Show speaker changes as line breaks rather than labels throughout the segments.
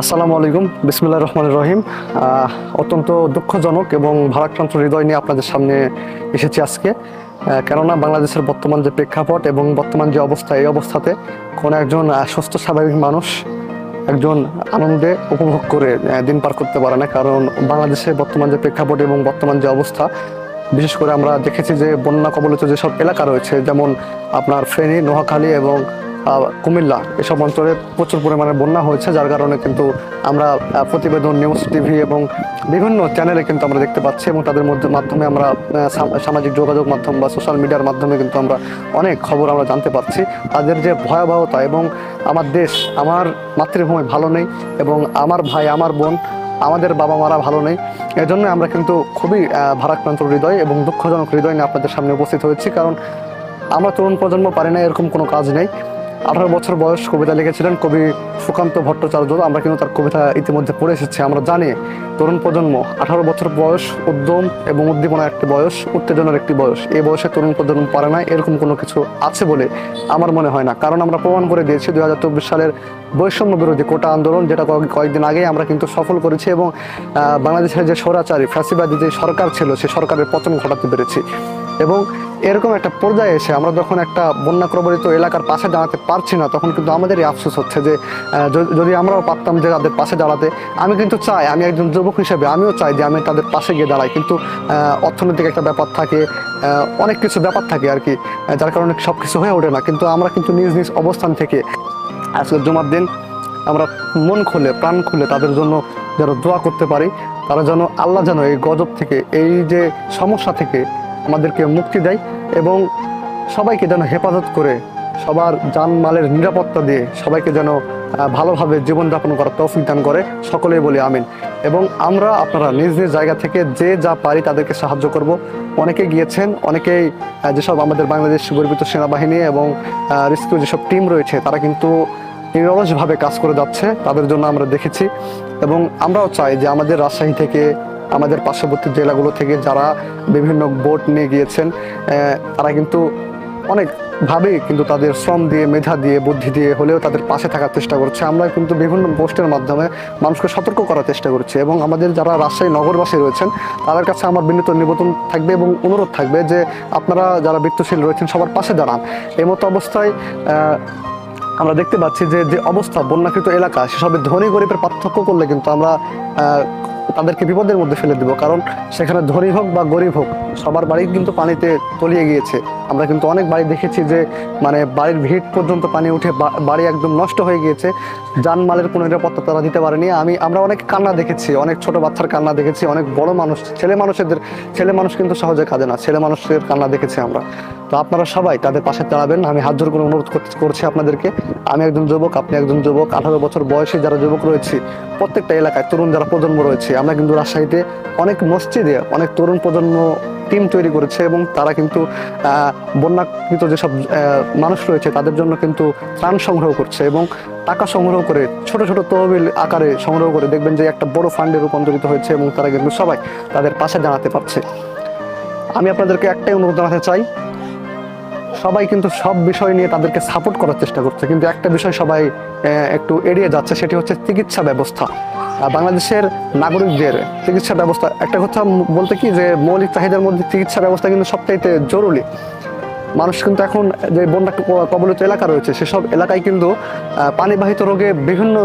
আসসালামু আলাইকুম, বিসমিল্লাহির রহমানির রহিম। অত্যন্ত দুঃখজনক এবং ভারাক্রান্ত হৃদয় নিয়ে আপনাদের সামনে এসেছি আজকে। কেননা বাংলাদেশের বর্তমান যে প্রেক্ষাপট এবং বর্তমান যে অবস্থা, এই অবস্থাতে কোনো একজন সুস্থ স্বাভাবিক মানুষ একজন আনন্দে উপভোগ করে দিন পার করতে পারে না। কারণ বাংলাদেশের বর্তমান যে প্রেক্ষাপট এবং বর্তমান যে অবস্থা, বিশেষ করে আমরা দেখেছি যে বন্যা কবলিত যেসব এলাকা রয়েছে, যেমন আপনার ফেনী, নোয়াখালী এবং কুমিল্লা, এসব অঞ্চলে প্রচুর পরিমাণে বন্যা হয়েছে, যার কারণে কিন্তু আমরা প্রতিবেদন, নিউজ টিভি এবং বিভিন্ন চ্যানেলে কিন্তু আমরা দেখতে পাচ্ছি এবং তাদের মাধ্যমে আমরা সামাজিক যোগাযোগ মাধ্যম বা সোশ্যাল মিডিয়ার মাধ্যমে কিন্তু আমরা অনেক খবর আমরা জানতে পারছি তাদের যে ভয়াবহতা। এবং আমার দেশ, আমার মাতৃভূমি ভালো নেই এবং আমার ভাই, আমার বোন, আমাদের বাবা মারা ভালো নেই। এজন্য আমরা কিন্তু খুবই ভারাক্রান্ত হৃদয় এবং দুঃখজনক হৃদয় নিয়ে আপনাদের সামনে উপস্থিত হয়েছি। কারণ আমরা তরুণ প্রজন্ম পারি না এরকম কোনো কাজ নেই। 18 বছর বয়স কবিতা লিখেছিলেন কবি সুকান্ত ভট্টাচার্য। আমরা কিন্তু তার কবিতা ইতিমধ্যে পড়ে এসেছি। আমরা জানি তরুণ প্রজন্ম, 18 বছর বয়স উদ্যম এবং উদ্দীপনার একটি বয়স, উত্তেজনার একটি বয়স। এই বয়সে তরুণ প্রজন্ম পারে না এরকম কোনো কিছু আছে বলে আমার মনে হয় না। কারণ আমরা প্রমাণ করে দিয়েছি 2024 সালের বৈষম্য বিরোধী কোটা আন্দোলন, যেটা কয়েকদিন আগেই আমরা কিন্তু সফল করেছি এবং বাংলাদেশের যে স্বৈরাচারী ফ্যাসিবাদী যে সরকার ছিল, সেই সরকারের পতন ঘটাতে পেরেছি। এবং এরকম একটা পর্যায়ে এসে আমরা যখন একটা বন্যা কবলিত এলাকার পাশে দাঁড়াতে পারছি না, তখন কিন্তু আমাদেরই আফসোস হচ্ছে যে যদি আমরাও পারতাম যে তাদের পাশে দাঁড়াতে। আমি কিন্তু চাই, আমি একজন যুবক হিসেবে আমিও চাই যে আমি তাদের পাশে গিয়ে দাঁড়াই, কিন্তু অর্থনৈতিক একটা ব্যাপার থাকে, অনেক কিছু ব্যাপার থাকে আর কি, যার কারণে সব কিছু হয়ে ওঠে না। কিন্তু আমরা কিন্তু নিজ নিজ অবস্থান থেকে আজকে জুমার দিন আমরা মন খুলে, প্রাণ খুলে তাদের জন্য যেন দোয়া করতে পারি। তারা যেন, আল্লাহ যেন এই গজব থেকে, এই যে সমস্যা থেকে আমাদেরকে মুক্তি দেয় এবং সবাইকে যেন হেফাজত করে, সবার জানমালের নিরাপত্তা দিয়ে সবাইকে যেন ভালোভাবে জীবনযাপন করার তৌফিক দান করে। সকলেই বলি আমিন। এবং আমরা, আপনারা নিজ নিজ জায়গা থেকে যে যা পারি তাদেরকে সাহায্য করব। অনেকে গিয়েছেন, অনেকেই যেসব আমাদের বাংলাদেশ গর্বিত সেনাবাহিনী এবং রেস্কিউ যেসব টিম রয়েছে, তারা কিন্তু নিরলসভাবে কাজ করে যাচ্ছে, তাদের জন্য আমরা দেখেছি। এবং আমরাও চাই যে আমাদের রাজশাহী থেকে, আমাদের পার্শ্ববর্তী জেলাগুলো থেকে যারা বিভিন্ন বোট নিয়ে গিয়েছেন, তারা কিন্তু অনেকভাবেই কিন্তু তাদের শ্রম দিয়ে, মেধা দিয়ে, বুদ্ধি দিয়ে হলেও তাদের পাশে থাকার চেষ্টা করছে। আমরা কিন্তু বিভিন্ন পোস্টের মাধ্যমে মানুষকে সতর্ক করার চেষ্টা করছি। এবং আমাদের যারা রাজশাহী নগরবাসী রয়েছেন, তাদের কাছে আমার বিনীত নিবেদন থাকবে এবং অনুরোধ থাকবে যে আপনারা যারা বৃত্তশীল রয়েছেন সবার পাশে দাঁড়ান। এই মতো অবস্থায় আমরা দেখতে পাচ্ছি যে অবস্থা বন্যাকৃত এলাকা, সেসবে ধনী গরিবের পার্থক্য করলে কিন্তু আমরা তাদেরকে বিপদের মধ্যে ফেলে দেব। কারণ সেখানে ধনী হোক বা গরিব হোক, সবার বাড়ি কিন্তু পানিতে তলিয়ে গিয়েছে। আমরা কিন্তু অনেক বাড়ি দেখেছি যে মানে বাড়ির ভিত পর্যন্ত পানি উঠে বাড়ি একদম নষ্ট হয়ে গিয়েছে, জানমালের কোনো নিরাপত্তা তারা দিতে পারেনি। আমরা অনেক কান্না দেখেছি, অনেক ছোট বাচ্চার কান্না দেখেছি, অনেক বড় মানুষ, ছেলে মানুষ কিন্তু সহজে কাঁদে না, ছেলে মানুষের কান্না দেখেছি আমরা। তো আপনারা সবাই তাদের পাশে দাঁড়াবেন, আমি হাত জোর করে অনুরোধ করছি আপনাদেরকে। আমি একজন যুবক, আপনি একজন যুবক, 18 বছর বয়সে যারা যুবক রয়েছে, প্রত্যেকটা এলাকায় তরুণ যারা প্রজন্ম রয়েছে, আমরা কিন্তু রাজশাহীতে অনেক মসজিদে অনেক তরুণ প্রজন্ম টিম তৈরি করেছে এবং তারা কিন্তু বন্যাকৃত যেসব মানুষ রয়েছে তাদের জন্য কিন্তু ত্রাণ সংগ্রহ করছে এবং টাকা সংগ্রহ করে, ছোট ছোট তহবিল আকারে সংগ্রহ করে, দেখবেন যে একটা বড় ফান্ডে রূপান্তরিত হয়েছে এবং তারা কিন্তু সবাই তাদের পাশে দাঁড়াতে পারছে। আমি আপনাদেরকে একটাই অনুরোধ জানাতে চাই, সবাই কিন্তু সব বিষয় নিয়ে তাদেরকে সাপোর্ট করার চেষ্টা করছে, কিন্তু একটা বিষয় সবাই একটু এড়িয়ে যাচ্ছে, সেটি হচ্ছে চিকিৎসা ব্যবস্থা। বাংলাদেশের নাগরিকদের চিকিৎসা ব্যবস্থা, একটা কথা বলতে কি, যে মৌলিক চাহিদার মধ্যে চিকিৎসা ব্যবস্থা কিন্তু সবচাইতে জরুরি। মানুষ কিন্তু এখন যে বন্যা কবলিত এলাকা রয়েছে, সেসব এলাকায় কিন্তু পানিবাহিত রোগে বিভিন্ন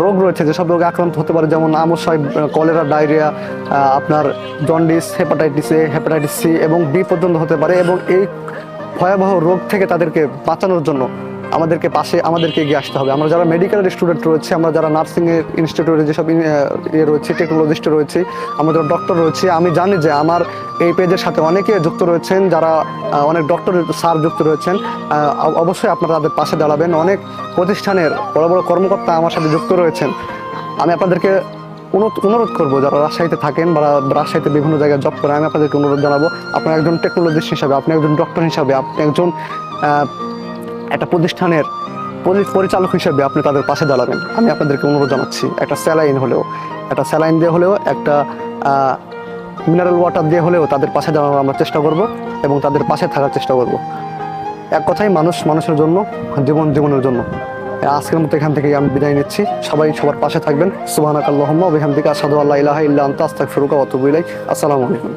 রোগ রয়েছে, যেসব রোগে আক্রান্ত হতে পারে, যেমন আমশায়, কলেরা, ডায়রিয়া, আপনার jaundice, hepatitis A, hepatitis C এবং বি পর্যন্ত হতে পারে। এবং এই ভয়াবহ রোগ থেকে তাদেরকে বাঁচানোর জন্য আমাদেরকে এগিয়ে আসতে হবে। আমরা যারা মেডিকেল স্টুডেন্ট রয়েছে, আমরা যারা নার্সিংয়ের ইনস্টিটিউটে যেসব রয়েছে, টেকনোলজিস্ট রয়েছে, আমরা যারা ডক্টর রয়েছে, আমি জানি যে আমার এই পেজের সাথে অনেকে যুক্ত রয়েছেন, যারা অনেক ডক্টর স্যার যুক্ত রয়েছেন। অবশ্যই আপনারা তাদের পাশে দাঁড়াবেন। অনেক প্রতিষ্ঠানের বড় বড় কর্মকর্তা আমার সাথে যুক্ত রয়েছেন। আমি আপনাদেরকে অনুরোধ করবো, যারা রাজশাহীতে থাকেন বা রাজশাহীতে বিভিন্ন জায়গায় জব করে, আমি আপনাদেরকে অনুরোধ জানাবো, আপনার একজন টেকনোলজিস্ট হিসাবে, আপনি একজন ডক্টর হিসাবে, আপনি একজন একটা প্রতিষ্ঠানের পরিচালক হিসেবে আপনি তাদের পাশে দাঁড়াবেন। আমি আপনাদেরকে অনুরোধ জানাচ্ছি, একটা স্যালাইন দিয়ে হলেও, একটা মিনারেল ওয়াটার দিয়ে হলেও তাদের পাশে দাঁড়ানোর আমরা চেষ্টা করব এবং তাদের পাশে থাকার চেষ্টা করব। এক কথাই, মানুষের জন্য, জীবনের জন্য। আজকের মতো এখান থেকে আমি বিদায় নিচ্ছি। সবাই সবার পাশে থাকবেন। সুবহানাকাল্লাহুম্মা ওয়া বিহামদিকা আশহাদু আল্লা ইলাহা ইল্লা আনতা আস্তাগফিরুকা ওয়া আতুবু ইলাইক। আসসালামু আলাইকুম।